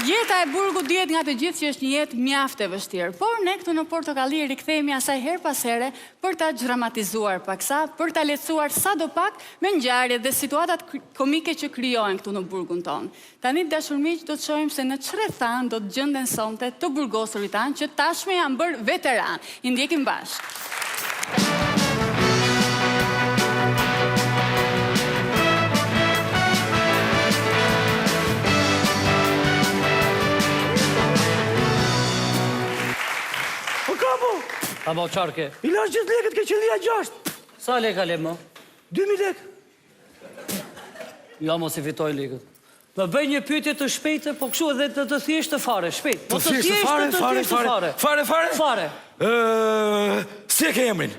Jeta e burgut dihet nga të gjithë që është një jetë mjaft e vështirë, por ne këtu në Portokalli rikthehemi asaj her pas here për ta dramatizuar paksa, për ta lehtësuar sadopak me ngjarjet dhe situatat komike që krijohen këtu në burgun tonë. Tani dashur miq, do të shohim se në çfarë than do të gjenden sonte të burgosurit tanë që tashmë janë bërë veteran. I ndjekim bashkë. Abo qarke? I lash gjithë leket ke qëllia 6. Sa leka le më? 2000 lek. Ja mos i fitoj leket. Më bëj një pyetje të shpejtë, po kështu edhe të thjeshtë fare, shpejt. Të thjeshtë fare. Si e ke emrin?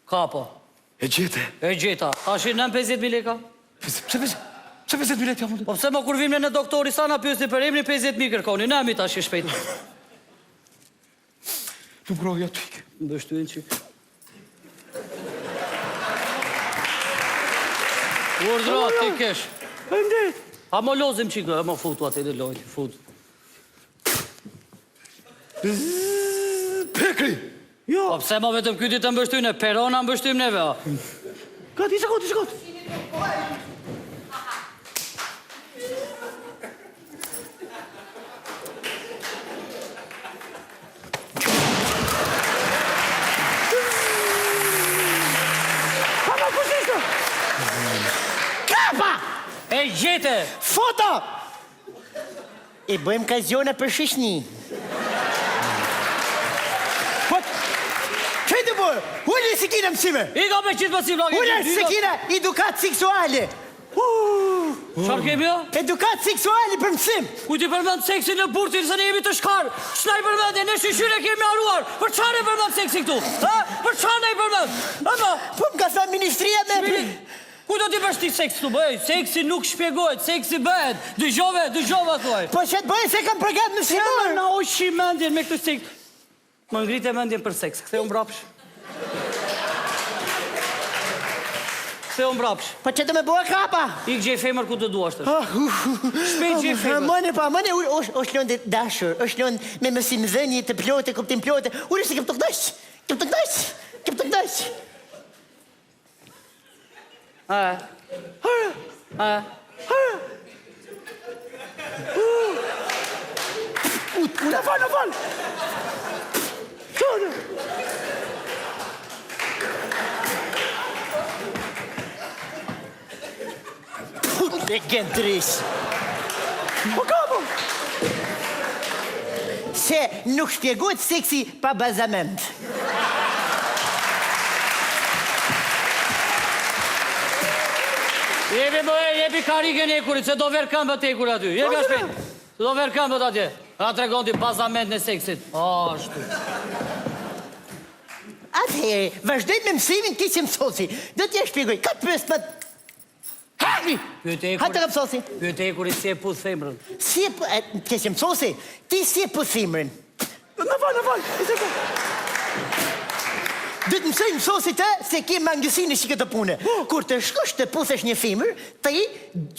Kapo. E gjete. E gjeta. Tash i nëm 50.000 leka? Pse 50.000 lek jam unë? Po pse më kur vim në doktori sa na pyesni për emrin 50.000 kërkoni, nëmi tash i shpejt. Nuk roja të ikë. Mbështyen që... Urdhra, ti kesh. E ndet. A më lozim qikë, e më futu atë edhe lojnë, futu. Pekri! Jo. Po pse më vetëm kyti të mbështyne, perona mbështym neve, a? Kat, i shkot. E gjete! Foto! I bëjmë kazione për shishni. Po, që të bërë? Ullë si kina mësime? I ka me qitë mësim, lagi. Ullë si kina edukat seksuale. Qarë kemi, jo? Edukat seksuale për mësim. Kujti përmend seksin në burtin, se ne jemi të shkarë. Qëna i përmendje, ne shishyre kemi aruar. Për qarë i përmend seksin këtu? Për qarë i përmend? Po më ka sa ministria me... Ku do t'i përshti seks të bëj? Seksi nuk shpjegojt, seksi bëhet. Dëgjove, thuaj. Po që të bëj se kam përgat në simor. Na o shi mendjen me këtë seks. Më ngrit e mendjen për seks. Ktheu mbrapsh. Po që të me bëhe kapa. Ik gjej femër ku të duasht është. Shpejt gjej femër. Mëne, është lënë të dashur, është lënë me mësim dhënji të plote, kuptim plote. Ure se kem të këdash. Në fal. Qone. Putë gëndrish. Po kapo. Se nuk shpjegohet seksi pa bazament. Jebi karike një kurit, se do verë këmbët e kur aty. Jebi a shpejt. Se do verë këmbët atje. A tregon t'i bazament në seksit. Ashtu. Atëherë, vazhdojt me mësimin ti që mësosi. Do t'ja shpjegoj, ka të përst më... Hami! Hajtë të ka mësosi. Pyete e kurit si e puth femrën. Si e puth... Ti që mësosi, ti si e puth femrën. Në fal. Do të mësosi të se ke mangësi në shikët të pune. Kur të shkosh të puthesh një femër, ti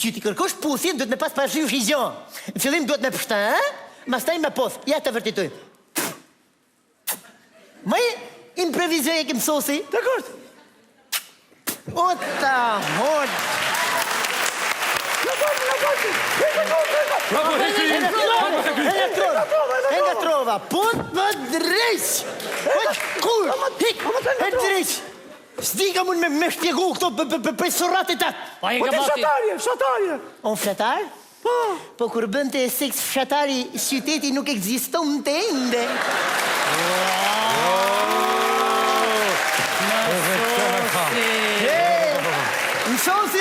që ti kërkosh puthjen, do të me pas parshu vizion. Në fillim do të me pështa, mas taj me poth. Ja të vërtitoj. Mëj, improvizoj e ke mësosi. Dekord. O ta hod. Nga trova, pun më drejsh. Kur, hik, e drejsh. S'dika mun me shpjegu këto për suratit atë. Pa i Po ka të mati. fshatarje. On fshatar? Po kur bënd të seks fshatari, qyteti nuk ekziston të ende.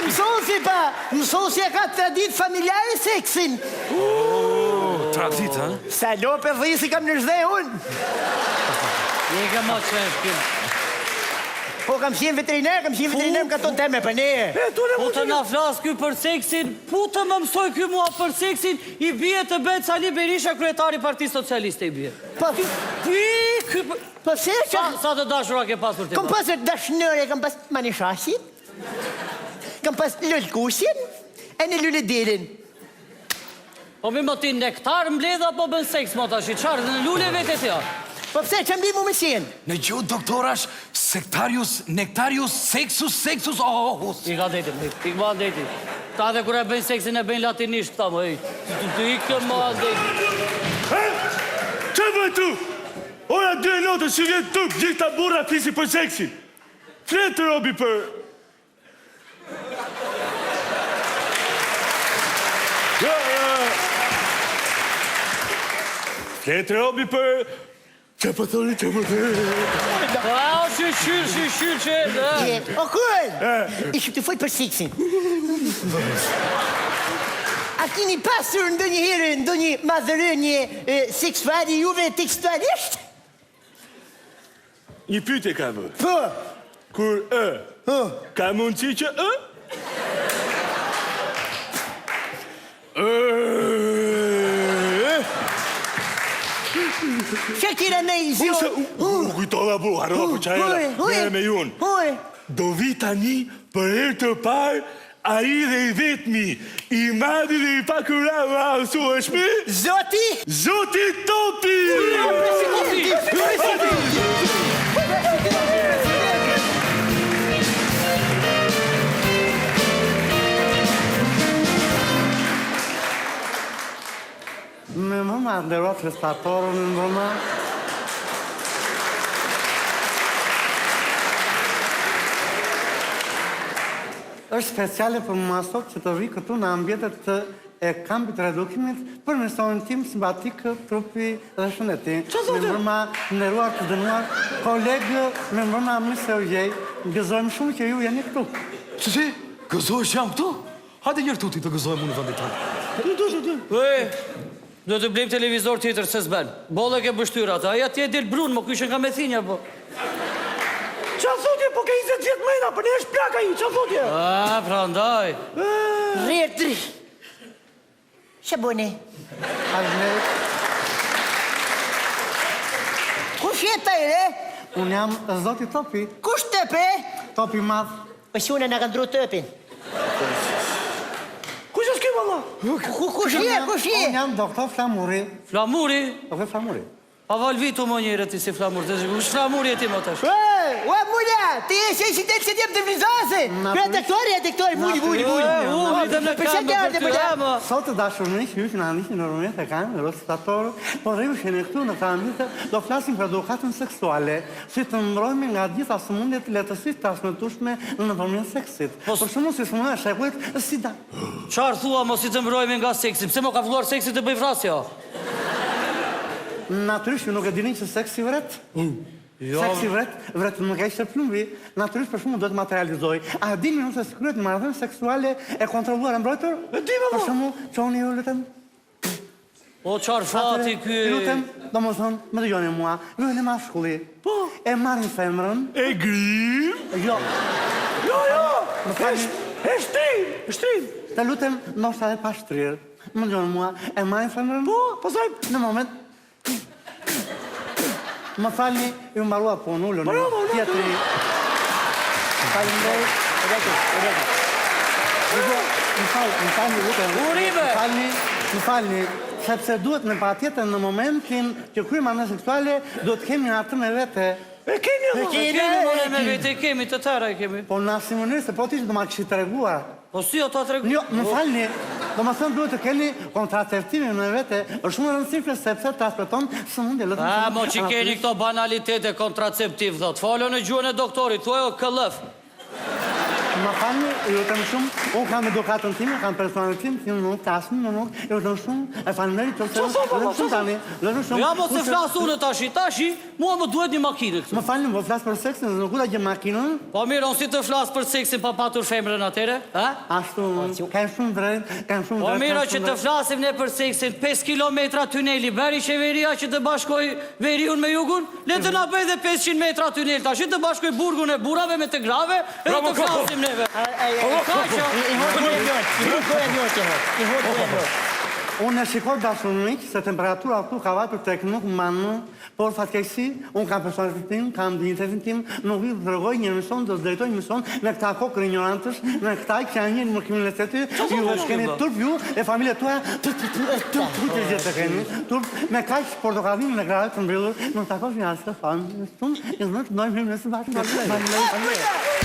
Mësosi pa! Mësosi e ka tradit familjare seksin. Tradit, ha? Sa lope dhisi kam në zhde unë. I ka mati që e shkim. Po kam qenë veteriner, më ka tonë teme për ne. Po të na flasë kjo për seksin, po të më mësoj kjo mua për seksin, i bje të betë Sali Berisha, kryetari Partisë Socialiste i bje. Po, po se që... Sa të dashura ke pasur të Kam pasur dashnëre, kam pas manishashit, kam pas lullkushin, e në lulledelin. Po mi më ti nektar mbledh apo bën seks më tash? Çfarë në lule vetë ti? Po pse që mbi mu me sien? Në gjuhë doktorash, sektarius, nektarius, sexus, ohus. I ka deti, i ka deti. Ta dhe kur e bëjnë seksin e bëjnë latinisht këta më, të ikë më deti. Që bëj tu? Ora 2 notë që vjetë tuk, gjithë ta burra fisi për seksin. Fletë të robi për... Fletë robi për... Që po thoni, që po thoni... A, shqyr që e... O kull! Ishë të fojt për seksin. A kini pasur ndo një herë, ndo një madhërënje seksuali juve tekstualisht? Një pyetje ka më. Po. Kur ka mundësi që Që kira me i zion? Kujtova bu, harrova për qajela. Mere me jun. Do vi tani për herë të parë a i dhe i vetmi, i madhi dhe i pakurava asu është mi? Zoti? Zoti Topi! Me mëma nderuar prestatorën në mëma. Është speciale për më sot që të vi këtu në ambjetet të e kampit redukimit për misionin tim simpatik trupi dhe shëndeti. Me mëma nderuar të dënuar kolegë, me mëma Mr. Ojej, gëzojmë shumë që ju jeni këtu. Si, gëzojsh jam këtu? Hajde njërë tuti të gëzojmë unë vëndit tonë. Do të blejmë televizor tjetër se s'ben. Bolle ke bështyrat, aja tje del brun, më këshën ka me thinja, po. Qa thotje, po ke 20 vjetë mejna, për ne është plaka i, qa thotje? A, pra ndaj. Rretri. Që bëni? Kush jeta e re? Unë jam zoti Topi, Kush tëpe? Topi madh. Pësune në kanë dru tëpin. Kush është kim, Allah? Kush je? Unë jam doktor Flamuri. Flamuri? Doktor Flamuri. Pa val vitu më njëre ti si flamur, të shku, flamuri e ti më tash. Ua, mulla, ti e që si të që t'jem të vizase. Kërë dektori, mulli. Dhe me kamë, Sot të dashurni që ju që në andishin në rëmjet e kanë, në rëstatorë, po dhe ju që në këtu në të ambite, do flasim për edukatën seksuale, si të mbrojme nga gjitha sëmundjet letësit transmetueshme në përmjet seksit. Për shumë si sëmundja shekuit, sida. qarë thua mo si të mbrojme nga seksi, pse mo ka filluar seksi të bëj vrasja? Natyrisht, ju nuk e dini që seksi vret? Seksi vret nuk e ishte plumbi. Natyrisht, për shumë, do të materializoj. A dini nëse se kryet në marrëdhënie seksuale e kontrolluar e mbrojtur? Për shumë, çoni ju lutem. O qarë fati ky... Lutem, do më thonë, më dëgjoni mua, ju e në mashkulli. E marrin femrën. E grim? Jo. E shtrim. Të lutem, ndoshta edhe pa shtrirë. Më dëgjoni mua, e marrin femrën. Pasaj... Në moment. Më falni, ju mbarua punë, ullën. Tjetëri. Falenderoj. Më falni, sepse duhet me patjetër në momentin që kryem anë seksuale, do të kemi atë me vete. E kemi, me vete, kemi, të tëra e kemi. Po në asë mënyrë, se po tishtë do ma këshit të reguar. Po si o ta të regu? Jo, më falni, do më thënë duhet të keni kontraceptivi me vete, është shumë rëndësishme sepse transmeton sëmundje lëtëm. A, mo që keni këto banalitete kontraceptiv, thot. Falo në gjuhën e doktorit, thuaj o këllëf. Më falni, ju të më shumë, unë kam edukatën time, kam personalin tim, që nuk tasmi, nuk, ju të më shumë, e falimderit të të Ja, mo se flasë unë tashi, mua më duhet një makinë këtu. Më falni, më flasë për seksin, dhe nuk u da gjë makinën. Po mirë, unë si të flasë për seksin pa patur femrën atere, ha? Ashtu, kanë shumë drejt, Po mirë, që të flasim ne për seksin, 5 kilometra tuneli, beri qeveria që të bashkoj veriun me jugun, le të na bëj dhe 500 metra tunel, tash të bashkoj burgun e burave me të grave, edhe të flasim neve. Unë e shikoj dashurinë se temperatura këtu ka vajtur tek nuk manë, por fatkeqësi, unë kam personalitetin tim, kam dinjitetin tim, nuk vi të rregoj një emision, do të drejtoj një emision me këta kokë ignorantësh, me këta që janë një në kriminaliteti, ju është keni turp ju, e familja tua, turp të gjithë të keni, turp me kaq portokallin në grave të mbyllur, nuk takosh një asë të fanë, në stumë, në të dojmë në së bashkë.